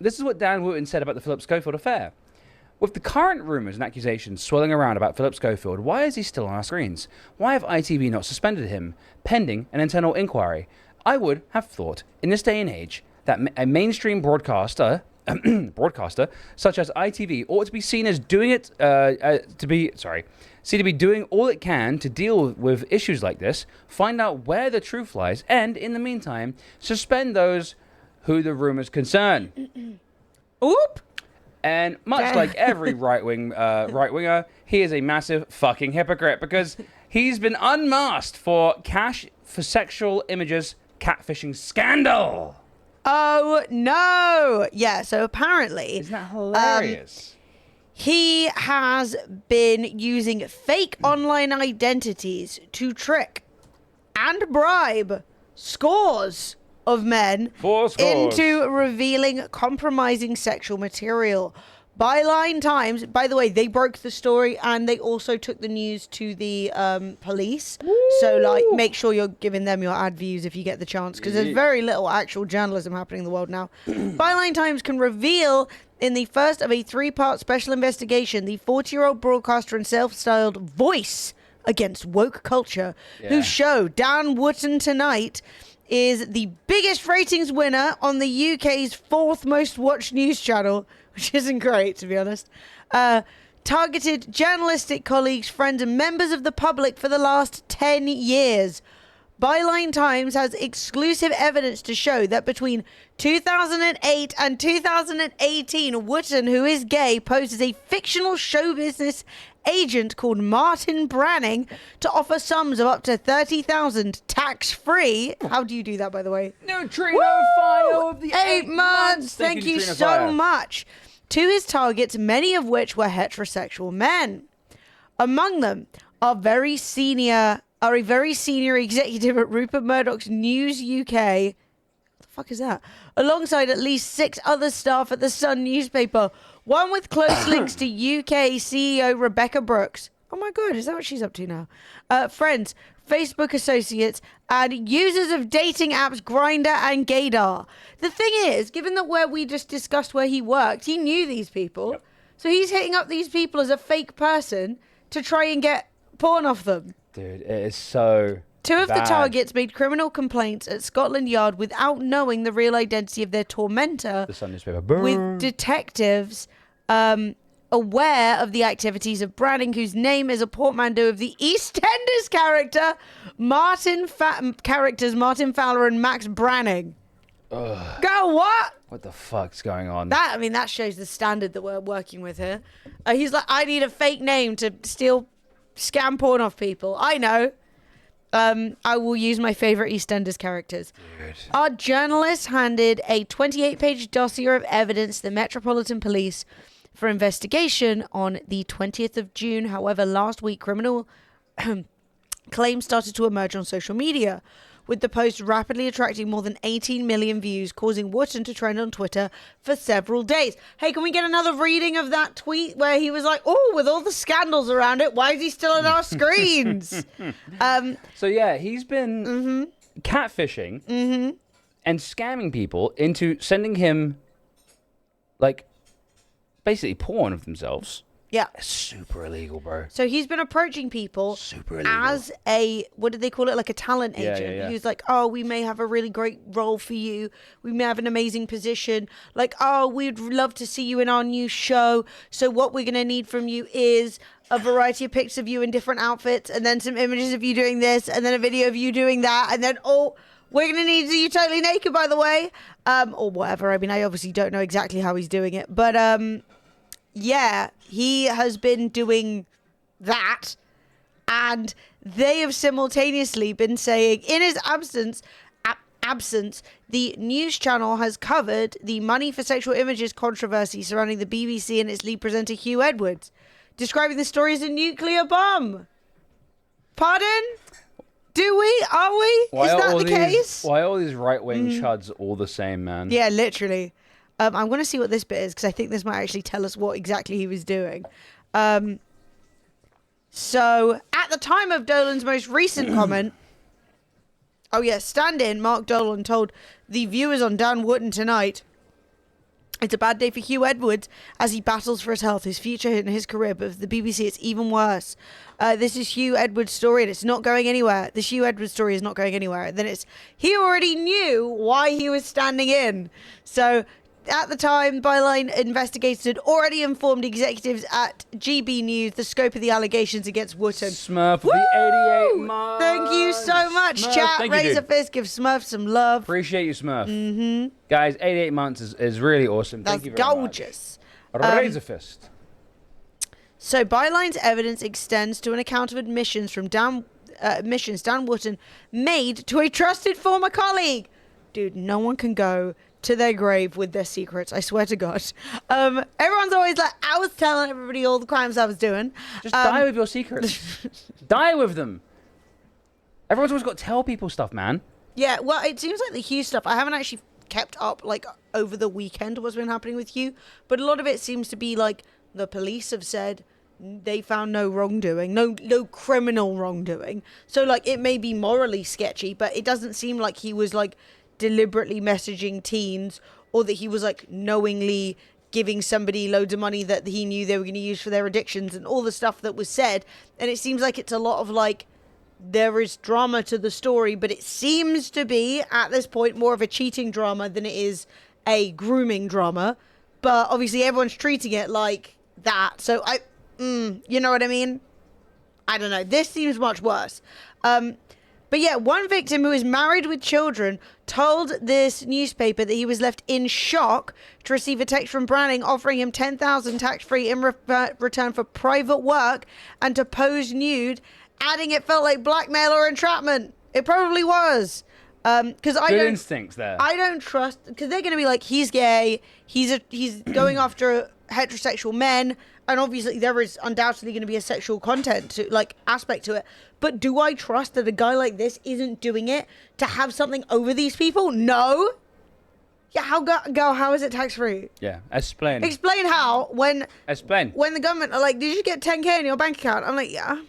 this is what Dan Wootton said about the Philip Schofield affair. With the current rumours and accusations swirling around about Philip Schofield, why is he still on our screens? Why have ITV not suspended him, pending an internal inquiry? I would have thought, in this day and age, that a mainstream broadcaster such as ITV ought to be seen as doing it to be doing all it can to deal with issues like this, find out where the truth lies, and in the meantime, suspend those who the rumours concern. Oop! And much like every right-winger, he is a massive fucking hypocrite because he's been unmasked for cash for sexual images catfishing scandal. Oh, no. Yeah, so apparently... Isn't that hilarious? He has been using fake online identities to trick and bribe scores of men into revealing compromising sexual material. Byline Times, by the way, they broke the story and they also took the news to the police. Woo! So, like, make sure you're giving them your ad views if you get the chance, because there's very little actual journalism happening in the world now. Byline Times can reveal in the first of a 3-part special investigation the 40-year-old broadcaster and self-styled voice against woke culture, whose show, Dan Wootton Tonight, is the biggest ratings winner on the UK's 4th most watched news channel, which isn't great, to be honest, targeted journalistic colleagues, friends, and members of the public for the last 10 years. Byline Times has exclusive evidence to show that between 2008 and 2018, Wootton, who is gay, posed as a fictional show business agent called Martin Branning to offer sums of up to $30,000 tax-free. How do you do that, by the way? Neutrino File of the 8 months. Thank you so much. To his targets, many of which were heterosexual men. Among them are a very senior executive at Rupert Murdoch's News UK. What the fuck is that? Alongside at least 6 other staff at the Sun newspaper. One with close links to UK CEO Rebecca Brooks. Oh my God, is that what she's up to now? Friends, Facebook associates, and users of dating apps Grindr and Gaydar. The thing is, given that where we just discussed where he worked, he knew these people. Yep. So he's hitting up these people as a fake person to try and get porn off them. Dude, it is so 2 of the targets made criminal complaints at Scotland Yard without knowing the real identity of their tormentor. The Sun newspaper. Boom. With detectives aware of the activities of Branning, whose name is a portmanteau of the EastEnders character, Martin Fowler and Max Branning. Ugh. Go what? What the fuck's going on? That shows the standard that we're working with here. He's like, I need a fake name to scam porn off people. I know. I will use my favorite EastEnders characters. Dude. Our journalist handed a 28-page dossier of evidence to the Metropolitan Police for investigation on the 20th of June. However, last week, criminal claims started to emerge on social media, with the post rapidly attracting more than 18 million views, causing Wootton to trend on Twitter for several days. Hey, can we get another reading of that tweet where he was like, oh, with all the scandals around it, why is he still on our screens? So, yeah, he's been catfishing and scamming people into sending him, like, basically porn of themselves. Yeah. Super illegal, bro. So he's been approaching people as a, what did they call it? Like a talent agent. Yeah. He was like, oh, we may have a really great role for you. We may have an amazing position. Like, oh, we'd love to see you in our new show. So what we're going to need from you is a variety of pics of you in different outfits, and then some images of you doing this, and then a video of you doing that, and then, oh, we're going to need you totally naked, by the way. Or whatever. I mean, I obviously don't know exactly how he's doing it. But, yeah, he has been doing that, and they have simultaneously been saying, in his absence, the news channel has covered the money for sexual images controversy surrounding the BBC and its lead presenter Hugh Edwards, describing the story as a nuclear bomb. Pardon? Do we? Are we? Is that the case? Why are all these right-wing chuds all the same, man? Yeah, literally. I'm going to see what this bit is, because I think this might actually tell us what exactly he was doing. So, at the time of Dolan's most recent comment, stand-in Mark Dolan told the viewers on Dan Wootton Tonight, It's a bad day for Hugh Edwards as he battles for his health, his future and his career. But for the BBC, it's even worse. This is Hugh Edwards' story and it's not going anywhere. This Hugh Edwards story is not going anywhere. And then he already knew why he was standing in. So at the time, Byline investigators had already informed executives at GB News the scope of the allegations against Wootton. Smurf for the 88 months. Thank you so much, Smurf, chat. Raise a fist, give Smurf some love. Appreciate you, Smurf. Guys, 88 months is really awesome. That's Thank you very gorgeous. much. Raise a fist. So Byline's evidence extends to an account of admissions from Dan Wootton made to a trusted former colleague. Dude, no one can go to their grave with their secrets. I swear to God. Everyone's always like, I was telling everybody all the crimes I was doing. Just die with your secrets. Die with them. Everyone's always got to tell people stuff, man. Yeah, well, it seems like the Hugh stuff, I haven't actually kept up, like, over the weekend what's been happening with Hugh, but a lot of it seems to be, like, the police have said they found no wrongdoing, no criminal wrongdoing. So, like, it may be morally sketchy, but it doesn't seem like he was, like, deliberately messaging teens or that he was like knowingly giving somebody loads of money that he knew they were going to use for their addictions and all the stuff that was said. And it seems like it's a lot of like, there is drama to the story, but it seems to be at this point more of a cheating drama than it is a grooming drama. But obviously everyone's treating it like that. So you know what I mean? I don't know. This seems much worse. But yeah, one victim who is married with children told this newspaper that he was left in shock to receive a text from Branning offering him $10,000 tax-free in return for private work and to pose nude, adding it felt like blackmail or entrapment. It probably was. Because Good instincts there. I don't trust, because they're going to be like, he's gay, he's going after heterosexual men, and obviously there is undoubtedly going to be a sexual content to like aspect to it. But do I trust that a guy like this isn't doing it to have something over these people? No. Yeah, how is it tax free? Yeah, explain. Explain how when the government are like, did you get 10K in your bank account? I'm like, yeah.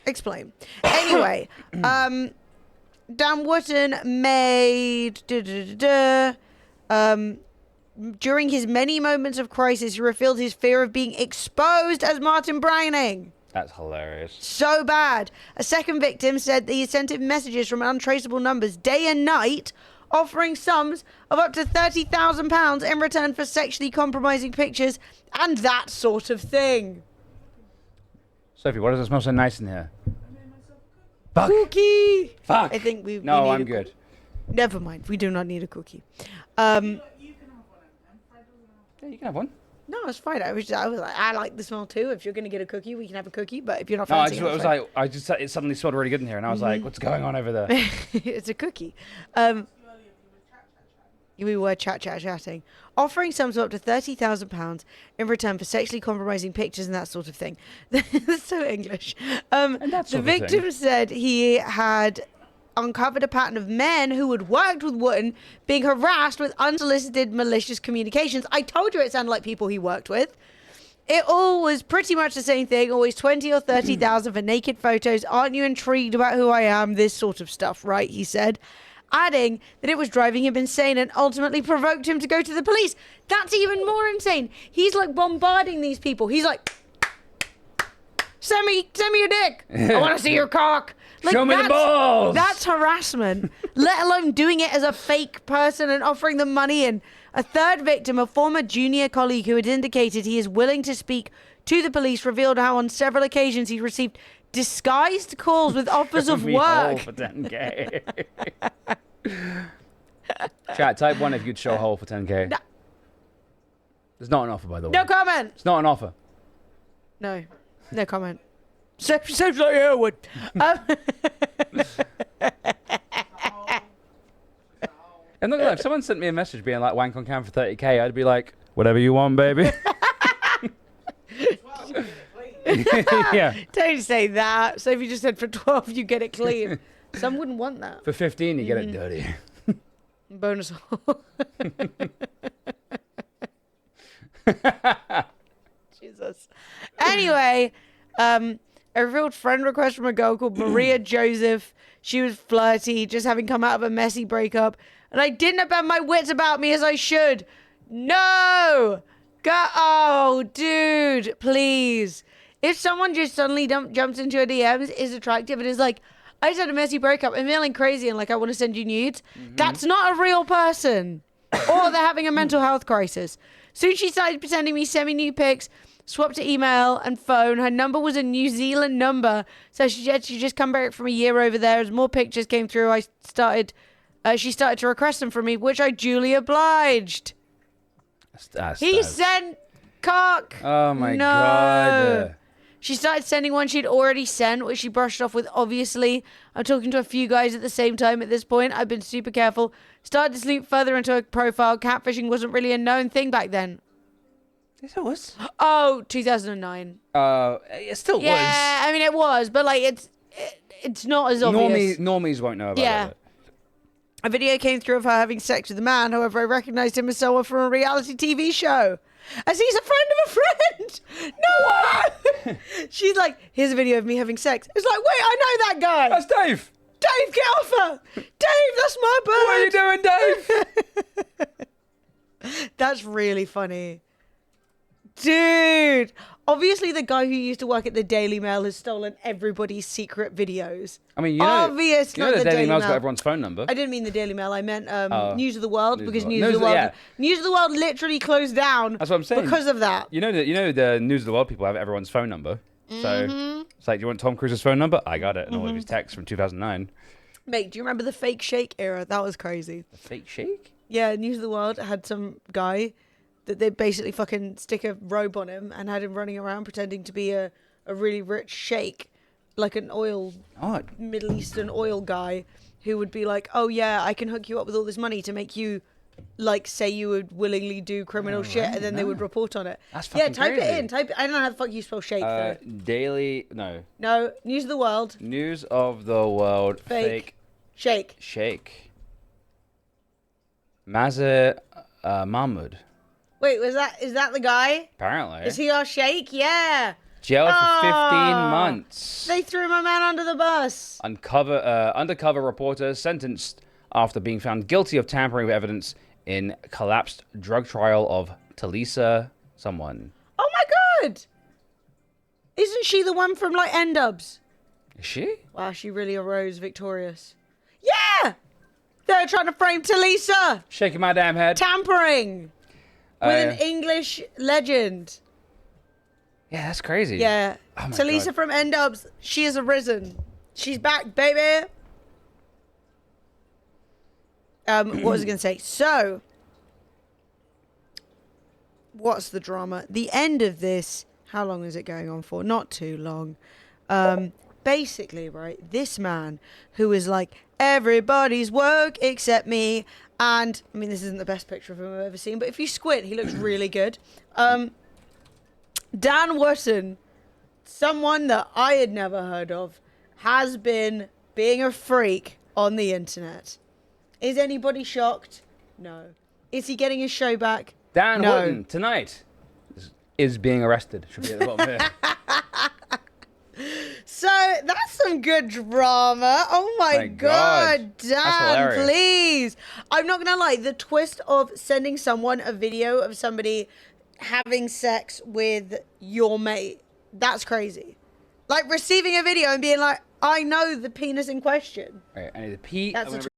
Explain. Anyway, Dan Wootton made during his many moments of crisis, he revealed his fear of being exposed as Martin Branning. That's hilarious. So bad. A second victim said that he sent him messages from untraceable numbers day and night, offering sums of up to £30,000 in return for sexually compromising pictures and that sort of thing. Sophie, why does it smell so nice in here? Fuck. Cookie. Fuck. I think we No, need I'm good. Never mind. We do not need a cookie. Yeah, you can have one. No, it's fine. I was like, I like the smell too. If you're going to get a cookie, we can have a cookie. But if you're not No, fancy, it suddenly smelled really good in here, and I was like, what's going on over there? It's a cookie. We were chatting, offering sums of up to £30,000 in return for sexually compromising pictures and that sort of thing. That's so English. The victim said he had uncovered a pattern of men who had worked with Wootton being harassed with unsolicited malicious communications. I told you it sounded like people he worked with. It all was pretty much the same thing, always 20 or 30,000 for naked photos. Aren't you intrigued about who I am? This sort of stuff, right? He said, adding that it was driving him insane and ultimately provoked him to go to the police. That's even more insane. He's like bombarding these people. He's like, send me your dick. I want to see your cock. Like, show me the balls. That's harassment, let alone doing it as a fake person and offering them money. And a third victim, a former junior colleague who had indicated he is willing to speak to the police, revealed how on several occasions he received disguised calls with offers of work. For 10K. Chat, type 1 if you'd show a hole for 10K. No. There's not an offer, by the way. No comment. It's not an offer. No comment. Sounds like Erwood. I'm not gonna lie, if someone sent me a message being like wank on cam for 30K, I'd be like, whatever you want, baby. Yeah. Don't say that. So if you just said for 12 you get it clean. Some wouldn't want that. For 15 you get it dirty. Bonus. Jesus. Anyway, a revealed friend request from a girl called Maria Joseph. She was flirty, just having come out of a messy breakup. and I didn't have my wits about me as I should. No! Oh, dude, please. If someone just suddenly jumps into your DMs, is attractive, and is like, I just had a messy breakup, I'm feeling crazy, and like, I want to send you nudes, that's not a real person. Or they're having a mental health crisis. Soon she started pretending me semi-nude pics, swapped to email and phone. Her number was a New Zealand number, so she just come back from a year over there. As more pictures came through, she started to request them from me, which I duly obliged. He sent cock. Oh my God. She started sending one she'd already sent, which she brushed off with, obviously. I'm talking to a few guys at the same time at this point. I've been super careful. Started to sleep further into her profile. Catfishing wasn't really a known thing back then. Yes, it was. Oh, 2009. It still was. Yeah, I mean, it was, but like, it's not as obvious. Normies won't know about it. A video came through of her having sex with a man. However, I recognized him as someone from a reality TV show, as he's a friend of a friend. No! She's like, here's a video of me having sex. It's like, wait, I know that guy. That's Dave. Dave, get off her. Dave, that's my bird. What are you doing, Dave? That's really funny. Dude. Obviously, the guy who used to work at the Daily Mail has stolen everybody's secret videos. I mean, the Daily Mail's got everyone's phone number. I didn't mean the Daily Mail. I meant News of the World, because News of the World literally closed down. That's what I'm saying. Because of that. You know the News of the World people have everyone's phone number. So it's like, do you want Tom Cruise's phone number? I got it, and all of his texts from 2009. Mate, do you remember the fake shake era? That was crazy. The fake shake? Yeah, News of the World had some guy that they basically fucking stick a robe on him and had him running around pretending to be a really rich sheikh, like an Middle Eastern oil guy, who would be like, oh yeah, I can hook you up with all this money to make you, like, say you would willingly do criminal shit, and then they would report on it. That's fucking type crazy. it in. I don't know how the fuck you spell sheikh, though. No, News of the World. News of the World. Fake. Shake. Mazhar Mahmood. Wait, is that the guy? Apparently. Is he our sheikh? Yeah. Jailed for 15 months. They threw my man under the bus. Undercover reporter sentenced after being found guilty of tampering with evidence in collapsed drug trial of Talisa someone. Oh my God. Isn't she the one from, like, N-Dubs? Is she? Wow, she really arose victorious. Yeah! They're trying to frame Talisa. Shaking my damn head. Tampering. With an English legend. Yeah, that's crazy. Yeah. Oh Talisa God. from N-Dubs, she has arisen. She's back, baby. What was I going to say? So, what's the drama? The end of this, how long is it going on for? Not too long. Basically, right, this man who is like, everybody's woke except me. And, I mean, this isn't the best picture of him I've ever seen, but if you squint, he looks really good. Dan Wootton, someone that I had never heard of, has been being a freak on the internet. Is anybody shocked? No. Is he getting his show back? Dan Wootton, tonight, is being arrested. Should be at the bottom here. So, that's some good drama. Oh my God, Dan, please. I'm not going to lie. The twist of sending someone a video of somebody having sex with your mate, that's crazy. Like, receiving a video and being like, I know the penis in question. Right, I need to pee. That's